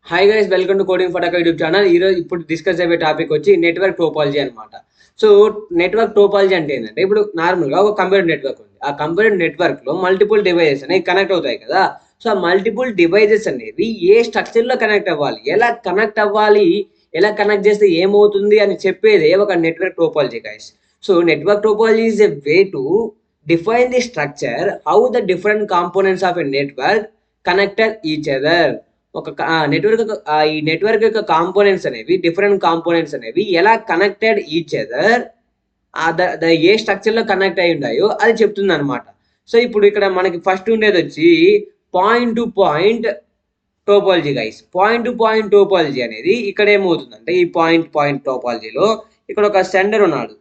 Hi guys, welcome to coding Fataka YouTube channel. ఈరోజు ఇప్పుడు discuss అయ్యే టాపిక్ వచ్చి నెట్వర్క్ టోపాలజీ అనమాట. సో నెట్వర్క్ టోపాలజీ అంటే ఏంటంటే, ఇప్పుడు నార్మల్గా ఒక కంప్యూటర్ నెట్వర్క్ ఉంది. ఆ కంప్యూటర్ నెట్వర్క్లో మల్టిపుల్ డివైజెస్ అనేవి కనెక్ట్ అవుతాయి కదా. సో ఆ మల్టిపుల్ డివైజెస్ అనేవి ఏ స్ట్రక్చర్లో కనెక్ట్ అవ్వాలి, ఎలా కనెక్ట్ చేస్తే ఏమవుతుంది అని చెప్పేదే ఒక network topology guys. So network topology is a way to define the structure how the different components of a network connected each other. ఈ నెట్వర్క్ యొక్క కాంపోనెంట్స్ అనేవి, డిఫరెంట్ కాంపోనెంట్స్ అనేవి ఎలా కనెక్టెడ్ ఈచ్ అదర్, ఏ స్ట్రక్చర్ లో connect అయి ఉన్నాయో అది చెప్తుంది అనమాట. సో ఇప్పుడు ఇక్కడ మనకి ఫస్ట్ ఉండేది వచ్చి point to point topology guys. Point to point topology అనేది ఇక్కడ ఏమవుతుందంటే, ఈ పాయింట్ టోపాలజీలో ఇక్కడ ఒక సెండర్ ఉన్నాడు,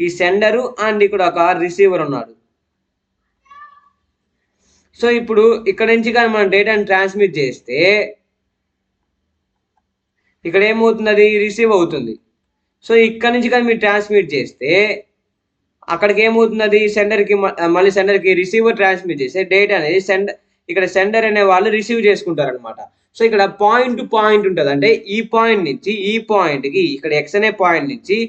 ఈ సెండరు అండ్ ఇక్కడ ఒక రిసీవర్ ఉన్నాడు. సో ఇప్పుడు ఇక్కడ నుంచి కానీ మనం డేటాని ట్రాన్స్మిట్ చేస్తే ఇక్కడ ఏమవుతుంది, అది రిసీవ్ అవుతుంది. సో ఇక్కడ నుంచి కానీ మీరు ట్రాన్స్మిట్ చేస్తే అక్కడికి ఏమవుతుంది, అది సెండర్కి రిసీవర్ ట్రాన్స్మిట్ చేస్తే డేటా అనేది ఇక్కడ సెండర్ అనే వాళ్ళు రిసీవ్ చేసుకుంటారు అనమాట. సో ఇక్కడ పాయింట్ టు పాయింట్ ఉంటుంది, అంటే ఈ పాయింట్ నుంచి ఈ పాయింట్కి, ఇక్కడ ఎక్స్ అనే పాయింట్ నుంచి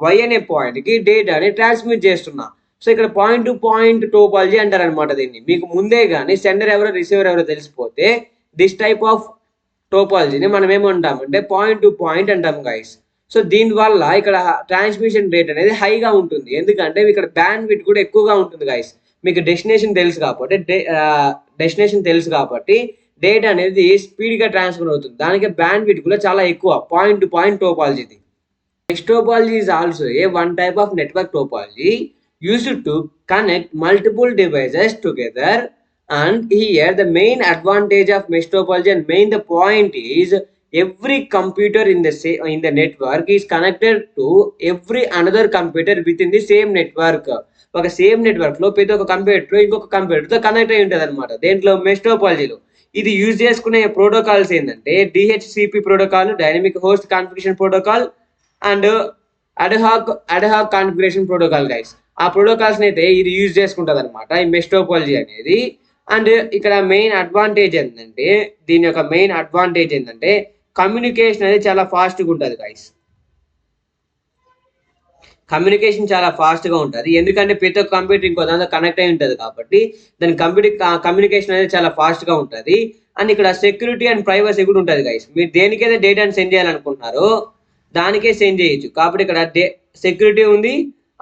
వై అనే పాయింట్కి డేటాని ట్రాన్స్మిట్ చేస్తున్నా. సో ఇక్కడ పాయింట్ టు పాయింట్ టోపాలజీ అంటారు అనమాట దీన్ని. మీకు ముందే కానీ సెండర్ ఎవరో రిసీవర్ ఎవరో తెలిసిపోతే దిస్ టైప్ ఆఫ్ టోపాలజీని మనం ఏమంటామంటే పాయింట్ టు పాయింట్ అంటాం గైస్. సో దీనివల్ల ఇక్కడ ట్రాన్స్మిషన్ రేట్ అనేది హైగా ఉంటుంది, ఎందుకంటే ఇక్కడ బ్యాండ్ విడ్త్ కూడా ఎక్కువగా ఉంటుంది గైస్. మీకు డెస్టినేషన్ తెలుసు కాబట్టి డేటా అనేది స్పీడ్గా ట్రాన్స్ఫర్ అవుతుంది, దానికి బ్యాండ్ విడ్త్ కూడా చాలా ఎక్కువ పాయింట్ టు పాయింట్ టోపాలజీది. Next topology is also a one type of network topology used to connect multiple devices together. And here the main advantage of mesh topology and the point is every computer in the network is connected to every another computer within the same network. ఒక same network లో ప్రతి ఒక్క computer ఇంకొక computer తో connect అయి ఉంటుంది అనమాట. దేంట్లో, మెష్ టోపాలజీలో. ఇది యూజ్ చేసుకునే ప్రోటోకాల్స్ ఏంటంటే DHCP protocol, dynamic host configuration protocol and ad hoc configuration protocol guys. ఆ ప్రోటోకాల్స్ అయితే ఇది యూజ్ చేసుకుంటుంది అనమాట, ఈ మెష్ టోపాలజీ అనేది. అండ్ ఇక్కడ దీని యొక్క మెయిన్ అడ్వాంటేజ్ ఏంటంటే కమ్యూనికేషన్ అనేది చాలా ఫాస్ట్గా ఉంటుంది గైస్. కమ్యూనికేషన్ చాలా ఫాస్ట్గా ఉంటుంది, ఎందుకంటే ప్రతి ఒక్క కంప్యూటర్ ఇంకో దాంతో కనెక్ట్ అయి ఉంటుంది కాబట్టి దాని కమ్యూనికేషన్ అనేది చాలా ఫాస్ట్గా ఉంటుంది. అండ్ ఇక్కడ సెక్యూరిటీ అండ్ ప్రైవసీ కూడా ఉంటుంది గైస్. మీరు దేనికైతే డేటాని సెండ్ చేయాలనుకుంటున్నారో దానికే సెండ్ చేయొచ్చు, కాబట్టి ఇక్కడ సెక్యూరిటీ ఉంది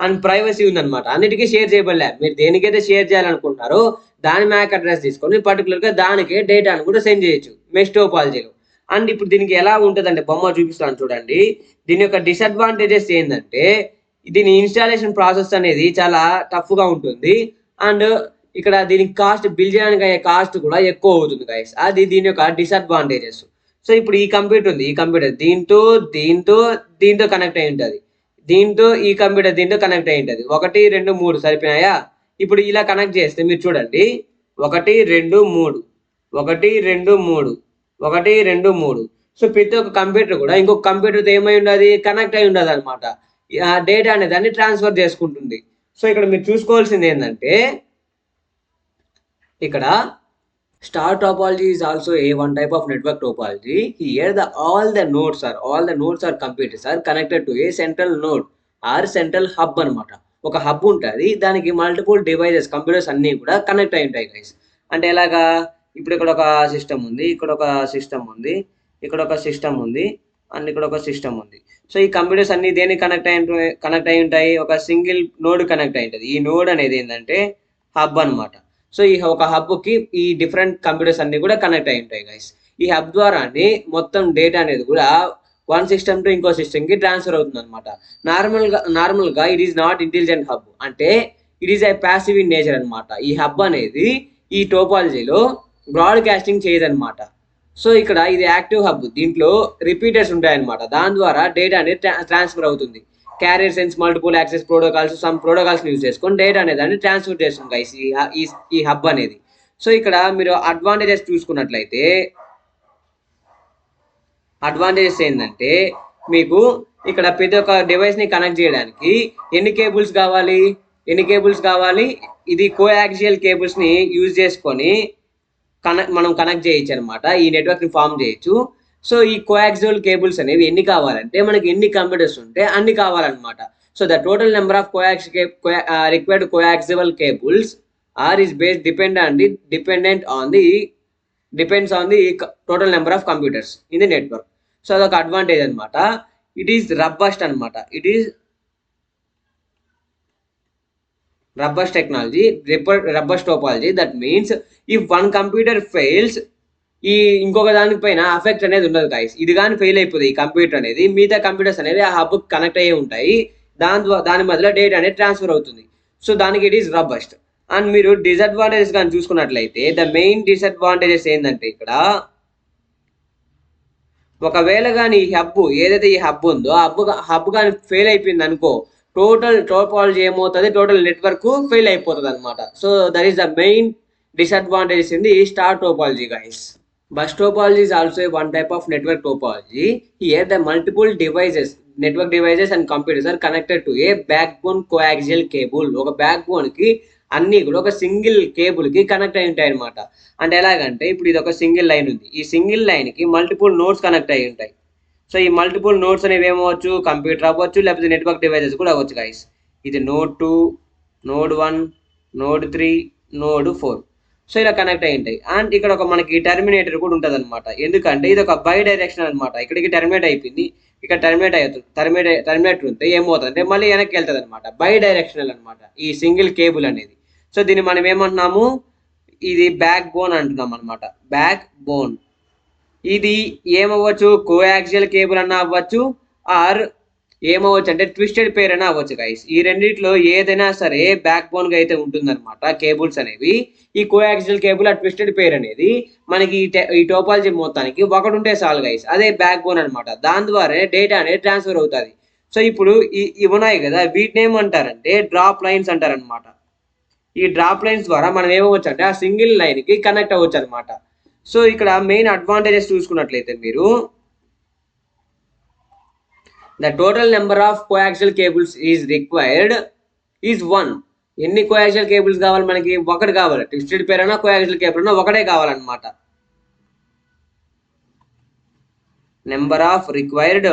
అండ్ ప్రైవసీ ఉందన్నమాట. అన్నిటికీ షేర్ చేయబడలే. మీరు దేనికైతే షేర్ చేయాలనుకుంటున్నారో దాని మ్యాక్ అడ్రస్ తీసుకొని పర్టికులర్గా దానికే డేటాను కూడా సెండ్ చేయొచ్చు మెష్ టోపాలజీలో. అండ్ ఇప్పుడు దీనికి ఎలా ఉంటుందంటే బొమ్మ చూపిస్తాను చూడండి. దీని యొక్క డిసడ్వాంటేజెస్ ఏంటంటే దీని ఇన్స్టాలేషన్ ప్రాసెస్ అనేది చాలా టఫ్గా ఉంటుంది. అండ్ ఇక్కడ దీనికి బిల్ చేయడానికి అయ్యే కాస్ట్ కూడా ఎక్కువ అవుతుంది గైస్. అది దీని యొక్క డిసడ్వాంటేజెస్. సో ఇప్పుడు ఈ కంప్యూటర్ ఉంది, ఈ కంప్యూటర్ దీంతో కనెక్ట్ అయి ఉంటుంది, ఈ కంప్యూటర్ దీంతో కనెక్ట్ అయి ఉంటుంది. 1 2 3 సరిపోయాయా? ఇప్పుడు ఇలా కనెక్ట్ చేస్తే మీరు చూడండి 1 2 3 1 2 3 1 2 3. సో ప్రతి ఒక్క కంప్యూటర్ కూడా ఇంకొక కంప్యూటర్తో ఏమై ఉండదు, కనెక్ట్ అయి ఉండదు అనమాట. డేటా అనే దాన్ని ట్రాన్స్ఫర్ చేసుకుంటుంది. సో ఇక్కడ మీరు చూసుకోవాల్సింది ఏంటంటే, ఇక్కడ star topology is also a one type of network topology. Here all the nodes or computers are connected to a central node or central hub అనమాట. ఒక హబ్ ఉంటుంది, దానికి మల్టిపుల్ డివైజెస్ కంప్యూటర్స్ అన్నీ కూడా కనెక్ట్ అయి ఉంటాయి గైస్. అంటే ఎలాగా, ఇప్పుడు ఇక్కడ ఒక సిస్టమ్ ఉంది, ఇక్కడ ఒక సిస్టమ్ ఉంది, ఇక్కడ ఒక సిస్టమ్ ఉంది అండ్ ఇక్కడ ఒక సిస్టమ్ ఉంది. సో ఈ కంప్యూటర్స్ అన్ని దేనికి కనెక్ట్ అయి ఉంటాయి, ఒక సింగిల్ నోడ్ కనెక్ట్ అయి ఉంటుంది. ఈ నోడ్ అనేది ఏంటంటే హబ్ అనమాట. సో ఈ ఒక హబ్కి ఈ డిఫరెంట్ కంప్యూటర్స్ అన్ని కూడా కనెక్ట్ అయి ఉంటాయి గైస్. ఈ హబ్ ద్వారానే మొత్తం డేటా అనేది కూడా వన్ సిస్టమ్ టు ఇంకో సిస్టమ్కి ట్రాన్స్ఫర్ అవుతుంది అనమాట. నార్మల్గా it is not intelligent hub, అంటే it is a passive in nature అనమాట. ఈ హబ్ అనేది ఈ టోపాలజీలో బ్రాడ్కాస్టింగ్ చేయదనమాట. సో ఇక్కడ ఇది యాక్టివ్ హబ్, దీంట్లో రిపీటర్స్ ఉంటాయన్నమాట, దాని ద్వారా డేటా అనేది ట్రాన్స్ఫర్ అవుతుంది. Carrier sense multiple access protocols, some protocols use చేసుకొని డేటా అనేది ట్రాన్స్ఫర్ చేస్తుంది గైస్ ఈ హబ్ అనేది. సో ఇక్కడ మీరు అడ్వాంటేజెస్ చూసుకున్నట్లయితే, అడ్వాంటేజెస్ ఏంటంటే మీకు ఇక్కడ ప్రతి ఒక్క డివైస్ని కనెక్ట్ చేయడానికి ఎన్ని కేబుల్స్ కావాలి, ఇది కోయాక్సియల్ కేబుల్స్ని యూజ్ చేసుకొని మనం కనెక్ట్ చేయొచ్చు అనమాట. ఈ నెట్వర్క్ని ఫామ్ చేయొచ్చు. సో ఈ కోయాక్సియల్ కేబుల్స్ అనేవి ఎన్ని కావాలంటే మనకి ఎన్ని కంప్యూటర్స్ ఉంటే అన్ని కావాలన్నమాట. So the total number of required coaxial cables are is based depends on the total number of computers in the network. So అదొక అడ్వాంటేజ్ అనమాట. ఇట్ ఈస్ రబ్బస్ట్ అనమాట. It is robust technology, robust topology. That means if one computer fails, ఈ ఇంకొక దానిపైన affect అనేది ఉండదు guys. ఇది కానీ ఫెయిల్ అయిపోతుంది ఈ కంప్యూటర్ అనేది, మిగతా కంప్యూటర్స్ అనేవి ఆ హబ్ కనెక్ట్ అయ్యి ఉంటాయి. దాని మధ్యలో డేటా అనేది ట్రాన్స్ఫర్ అవుతుంది. సో దానికి ఇట్ ఈస్ రబ్బస్ట్. అండ్ మీరు డిసడ్వాంటేజెస్ కానీ చూసుకున్నట్లయితే ద మెయిన్ డిసడ్వాంటేజెస్ ఏంటంటే ఇక్కడ ఒకవేళ కానీ ఏదైతే ఈ హబ్ ఉందో ఆ హబ్ కానీ ఫెయిల్ అయిపోయింది అనుకో, టోటల్ టోపాలజీ ఏమవుతుంది, టోటల్ నెట్వర్క్ ఫెయిల్ అయిపోతుంది అనమాట. So that is the main disadvantages in the star topology guys. Bus topology is also one type of network topology. Here the multiple network devices and computers are connected to a backbone coaxial cable. ఒక backbone కి అన్ని కూడా ఒక single cable కి connect అయి ఉంటాయి అనమాట. అంటే ఎలాగంటే ఇప్పుడు ఇది ఒక సింగిల్ లైన్ ఉంది, ఈ సింగిల్ లైన్ కి మల్టిపుల్ నోడ్స్ కనెక్ట్ అయి ఉంటాయి. సో ఈ మల్టిపుల్ నోడ్స్ అనేవి ఏమవచ్చు, కంప్యూటర్ అవ్వచ్చు, లేకపోతే నెట్వర్క్ డివైజెస్ కూడా అవ్వచ్చు గైస్. ఇది node 2, node 1, node 3, node 4. So ఇలా కనెక్ట్ అయి ఉంటాయి. అండ్ ఇక్కడ ఒక మనకి టర్మినేటర్ కూడా ఉంటుంది అనమాట. ఎందుకంటే ఇది ఒక బై డైరెక్షన్ అనమాట. ఇక్కడికి టర్మినేట్ అయిపోయింది, ఇక్కడ టర్మినేటర్ ఉంటే ఏమవుతుంది అంటే మళ్ళీ వెనక్కి వెళ్తుంది అనమాట. బై డైరెక్షనల్ అనమాట ఈ సింగిల్ కేబుల్ అనేది. సో దీన్ని మనం ఏమంటున్నాము, ఇది బ్యాక్ బోన్ అంటున్నాం అనమాట. బ్యాక్ బోన్ ఇది ఏమవ్వచ్చు, కోయాక్సియల్ కేబుల్ అన్న అవ్వచ్చు, ఆర్ ఏమవచ్చు అంటే ట్విస్టెడ్ పేర్ అయినా అవ్వచ్చు గైస్. ఈ రెండిట్లో ఏదైనా సరే బ్యాక్ బోన్ గా అయితే ఉంటుందన్నమాట కేబుల్స్ అనేవి. ఈ కోయాక్సియల్ కేబుల్ ఆ ట్విస్టెడ్ పేర్ అనేది మనకి ఈ టోపాలజీ మొత్తానికి ఒకటి ఉంటే చాలు గైస్, అదే బ్యాక్ బోన్ అనమాట. దాని ద్వారా డేటా అనేది ట్రాన్స్ఫర్ అవుతుంది. సో ఇప్పుడు ఇవి ఉన్నాయి కదా, వీటిని ఏమంటారంటే డ్రాప్ లైన్స్ అంటారనమాట. ఈ డ్రాప్ లైన్స్ ద్వారా మనం ఏమవచ్చు అంటే ఆ సింగిల్ లైన్ కి కనెక్ట్ అవ్వచ్చు అనమాట. సో ఇక్కడ మెయిన్ అడ్వాంటేజెస్ చూసుకున్నట్లయితే మీరు the total number of coaxial cables is required is 1. ఎన్ని కోయాక్సియల్ కేబుల్స్ కావాలి మనకి, ఒకటి కావాలి. ట్విస్టెడ్ పేర్ అయినా కోయాక్సియల్ కేబుల్ అయినా ఒకటే కావాలన్నమాట. Number of required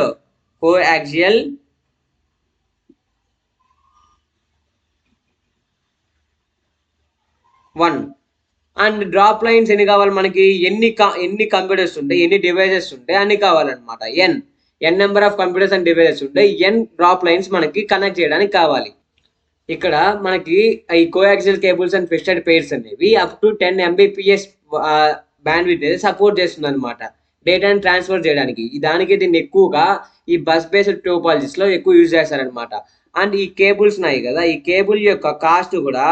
coaxial one. And drop lines ఎన్ని కావాలి మనకి, ఎన్ని కంప్యూటర్స్ ఉంటాయి, ఎన్ని డివైజెస్ ఉంటాయి అన్ని కావాలన్నమాట. N number of computers and devices ఉంటాయి, ఎన్ డ్రాప్ లైన్స్ మనకి కనెక్ట్ చేయడానికి కావాలి. ఇక్కడ మనకి ఈ coaxial cables and twisted pairs అనేవి అప్ టు 10 Mbps బ్యాండ్విడ్త్ అయితే సపోర్ట్ చేస్తుంది అనమాట డేటాని ట్రాన్స్ఫర్ చేయడానికి. దానికి దీన్ని ఎక్కువగా ఈ బస్ బేస్డ్ టోపాలజీస్ లో ఎక్కువ యూజ్ చేస్తారనమాట. అండ్ ఈ కేబుల్స్ ఉన్నాయి కదా, ఈ కేబుల్ యొక్క కాస్ట్ కూడా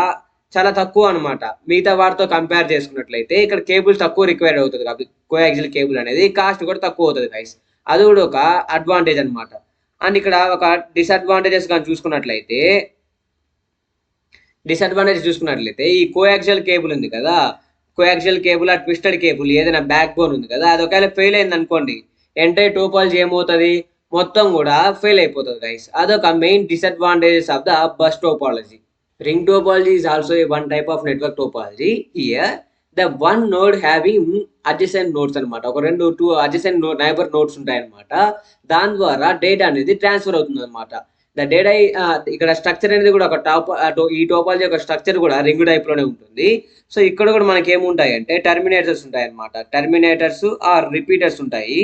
చాలా తక్కువ అనమాట. మిగతా వాటితో కంపేర్ చేసుకున్నట్లయితే ఇక్కడ కేబుల్స్ తక్కువ రిక్వైర్ అవుతుంది కాబట్టి కోయాక్సియల్ కేబుల్ అనేది కాస్ట్ కూడా తక్కువ అవుతుంది గైస్. అది కూడా ఒక అడ్వాంటేజ్ అనమాట. అండ్ ఇక్కడ ఒక డిసడ్వాంటేజెస్ కానీ చూసుకున్నట్లయితే ఈ కోయాక్సియల్ కేబుల్ ఉంది కదా, కోయాక్సియల్ కేబుల్ ఆ ట్విస్టెడ్ కేబుల్ ఏదైనా బ్యాక్ బోన్ ఉంది కదా, అది ఒకవేళ ఫెయిల్ అయింది అనుకోండి, ఎంటైర్ టోపాలజీ ఏమవుతుంది, మొత్తం కూడా ఫెయిల్ అయిపోతుంది గైస్. అదొక main disadvantages of the bus topology. Ring topology is also one type of network topology. Here the one node having adjacent nodes అనమాట. ఒక 2 adjacent నైబర్ నోడ్స్ ఉంటాయి అనమాట. దాని ద్వారా డేటా అనేది ట్రాన్స్ఫర్ అవుతుంది అనమాట. ద డేటా ఇక్కడ స్ట్రక్చర్ అనేది కూడా ఈ టోపాలజీ యొక్క స్ట్రక్చర్ కూడా రింగ్ టైప్ లోనే ఉంటుంది. సో ఇక్కడ కూడా మనకి ఏముంటాయి అంటే టర్మినేటర్స్ ఉంటాయి అనమాట. టర్మినేటర్స్ ఆర్ రిపీటర్స్ ఉంటాయి,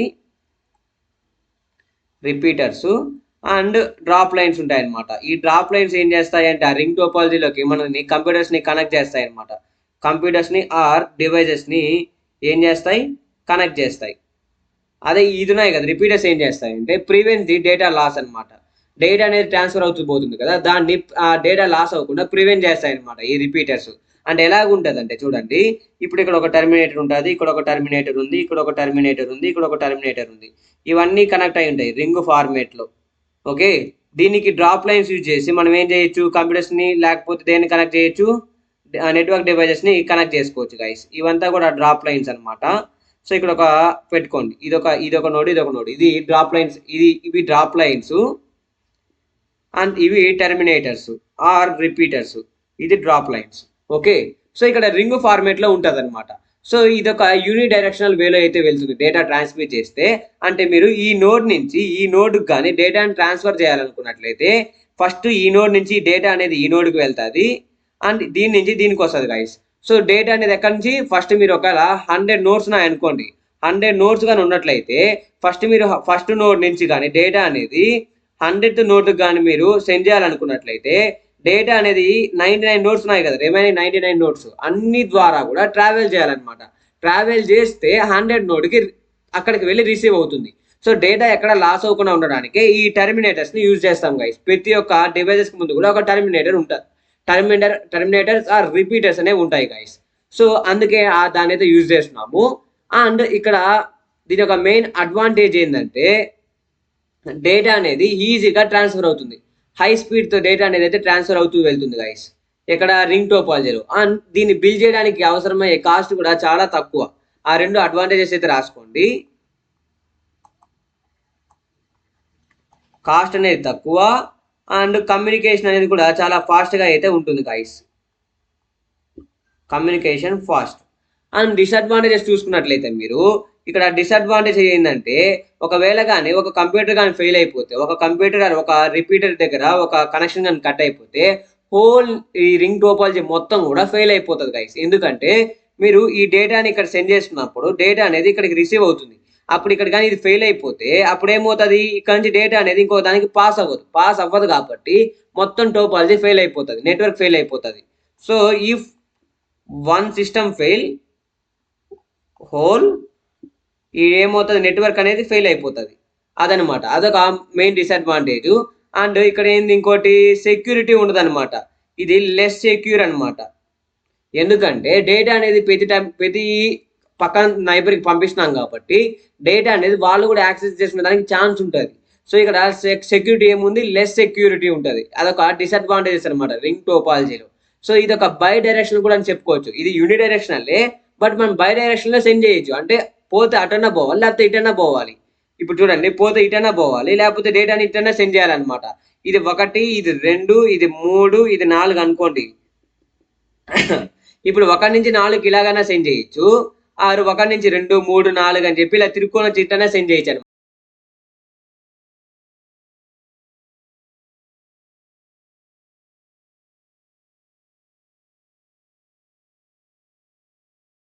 రిపీటర్స్ అండ్ డ్రాప్ లైన్స్ ఉంటాయి అనమాట. ఈ డ్రాప్ లైన్స్ ఏం చేస్తాయి అంటే ఆ రింగ్ టోపాలజీలోకి మనల్ని కంప్యూటర్స్ ని కనెక్ట్ చేస్తాయి అనమాట. కంప్యూటర్స్ ని ఆర్ డివైజెస్ ని ఏం చేస్తాయి, కనెక్ట్ చేస్తాయి. అదే ఇది ఉన్నాయి కదా రిపీటర్స్ ఏం చేస్తాయి అంటే ప్రివెంట్ ది డేటా లాస్ అనమాట. డేటా అనేది ట్రాన్స్ఫర్ అవుతూ పోతుంది కదా, దాన్ని ఆ డేటా లాస్ అవ్వకుండా ప్రివెంట్ చేస్తాయి అనమాట ఈ రిపీటర్స్. అంటే ఎలాగుంటుంది అంటే చూడండి, ఇప్పుడు ఇక్కడ ఒక టర్మినేటర్ ఉంటుంది, ఇక్కడ ఒక టర్మినేటర్ ఉంది, ఇక్కడ ఒక టర్మినేటర్ ఉంది, ఇక్కడ ఒక టర్మినేటర్ ఉంది. ఇవన్నీ కనెక్ట్ అయి ఉంటాయి రింగ్ ఫార్మేట్ లో. ఓకే, దీనికి డ్రాప్ లైన్స్ యూజ్ చేసి మనం ఏం చేయొచ్చు, కంప్యూటర్స్ ని లేకపోతే దేన్ని కనెక్ట్ చేయొచ్చు, నెట్వర్క్ డివైజెస్ ని కనెక్ట్ చేసుకోవచ్చు గైస్. ఇవంతా కూడా డ్రాప్ లైన్స్ అనమాట. సో ఇక్కడ ఒక పెట్టుకోండి, ఇదొక నోడ్, ఇది డ్రాప్ లైన్స్, ఇవి డ్రాప్ లైన్స్ అండ్ ఇవి టర్మినేటర్స్ ఆర్ రిపీటర్స్, ఇది డ్రాప్ లైన్స్. ఓకే, సో ఇక్కడ రింగ్ ఫార్మేట్ లో ఉంటుంది అనమాట. సో ఇదొక యూని డైరెక్షనల్ వేలో అయితే వెళ్తుంది డేటా ట్రాన్స్మిట్ చేస్తే. అంటే మీరు ఈ నోడ్ నుంచి ఈ నోడ్కి కానీ డేటాని ట్రాన్స్ఫర్ చేయాలనుకున్నట్లయితే ఫస్ట్ ఈ నోడ్ నుంచి డేటా అనేది ఈ నోడ్కి వెళ్తుంది అండ్ దీని నుంచి దీనికి వస్తుంది గైస్. సో డేటా అనేది ఎక్కడి నుంచి ఫస్ట్ మీరు ఒకవేళ 100 నోడ్స్ అనుకోండి, 100 నోడ్స్ కానీ ఉన్నట్లయితే ఫస్ట్ మీరు ఫస్ట్ నోడ్ నుంచి కానీ డేటా అనేది 100th నోడ్కి కానీ మీరు సెండ్ చేయాలనుకున్నట్లయితే డేటా అనేది 99 నోట్స్ ఉన్నాయి కదా, రిమైనింగ్ 99 నోట్స్ అన్ని ద్వారా కూడా ట్రావెల్ చేయాలన్నమాట. ట్రావెల్ చేస్తే 100 నోడ్కి అక్కడికి వెళ్ళి రిసీవ్ అవుతుంది. సో డేటా ఎక్కడ లాస్ అవ్వకుండా ఉండడానికి ఈ టర్మినేటర్స్ని యూజ్ చేస్తాం గైస్. ప్రతి ఒక్క డివైజెస్కి ముందు కూడా ఒక టర్మినేటర్ ఉంటుంది. టర్మినేటర్స్ ఆర్ రిపీటర్స్ అనేవి ఉంటాయి గైస్. సో అందుకే దాని అయితే యూజ్ చేస్తున్నాము. అండ్ ఇక్కడ దీని యొక్క మెయిన్ అడ్వాంటేజ్ ఏంటంటే డేటా అనేది ఈజీగా ట్రాన్స్ఫర్ అవుతుంది. హై స్పీడ్తో డేటా అనేది అయితే ట్రాన్స్ఫర్ అవుతూ వెళ్తుంది గైస్ ఇక్కడ రింగ్ టోపాలజీలో. అండ్ దీన్ని బిల్డ్ చేయడానికి అవసరమయ్యే కాస్ట్ కూడా చాలా తక్కువ. ఆ రెండు అడ్వాంటేజెస్ అయితే రాసుకోండి. కాస్ట్ అనేది తక్కువ అండ్ కమ్యూనికేషన్ అనేది కూడా చాలా ఫాస్ట్గా అయితే ఉంటుంది guys. Communication fast. And disadvantages చూసుకున్నట్లయితే మీరు ఇక్కడ డిసడ్వాంటేజ్ ఏంటంటే ఒకవేళ కానీ ఒక కంప్యూటర్ కానీ ఫెయిల్ అయిపోతే, ఒక కంప్యూటర్ కానీ ఒక రిపీటర్ దగ్గర ఒక కనెక్షన్ కానీ కట్ అయిపోతే హోల్ ఈ రింగ్ టోపాలజీ మొత్తం కూడా ఫెయిల్ అయిపోతుంది గైస్. ఎందుకంటే మీరు ఈ డేటాని ఇక్కడ సెండ్ చేస్తున్నప్పుడు డేటా అనేది ఇక్కడికి రిసీవ్ అవుతుంది. అప్పుడు ఇక్కడ కానీ ఇది ఫెయిల్ అయిపోతే అప్పుడు ఏమవుతుంది, ఇక్కడ నుంచి డేటా అనేది ఇంకో దానికి పాస్ అవ్వదు కాబట్టి మొత్తం టోపాలజీ ఫెయిల్ అయిపోతుంది, నెట్వర్క్ ఫెయిల్ అయిపోతుంది. So if one system fail whole ఏమవుతుంది, నెట్వర్క్ అనేది ఫెయిల్ అయిపోతుంది. అదనమాట, అదొక మెయిన్ డిసడ్వాంటేజ్. అండ్ ఇక్కడ ఏంది ఇంకోటి సెక్యూరిటీ ఉండదు అనమాట. ఇది లెస్ సెక్యూర్ అనమాట. ఎందుకంటే డేటా అనేది ప్రతి పక్కన నైబర్కి పంపిస్తున్నాం కాబట్టి డేటా అనేది వాళ్ళు కూడా యాక్సెస్ చేసుకునే దానికి ఛాన్స్ ఉంటుంది. సో ఇక్కడ సెక్యూరిటీ ఏముంది, లెస్ సెక్యూరిటీ ఉంటుంది. అదొక డిసడ్వాంటేజెస్ అనమాట రింగ్ టోపాలజీలో. సో ఇది ఒక బై డైరెక్షన్ కూడా అని చెప్పుకోవచ్చు. ఇది యూని డైరెక్షనల్లే, బట్ మనం బై డైరెక్షన్లో సెండ్ చేయొచ్చు. అంటే పోతే అటన్నా పోవాలి లేకపోతే ఇటన్నా పోవాలి. ఇప్పుడు చూడండి, పోతే ఇటన్నా పోవాలి లేకపోతే డేటాని ఇటన్నా సెండ్ చేయాలన్నమాట. ఇది 1, ఇది 2, ఇది 3, ఇది 4 అనుకోండి. ఇప్పుడు 1 నుంచి 4 ఇలాగైనా సెండ్ చేయొచ్చు. 1 నుంచి 2, 3, 4 అని చెప్పి ఇలా తిరుక్కొని ఇటన్నా సెండ్ చేయొచ్చు.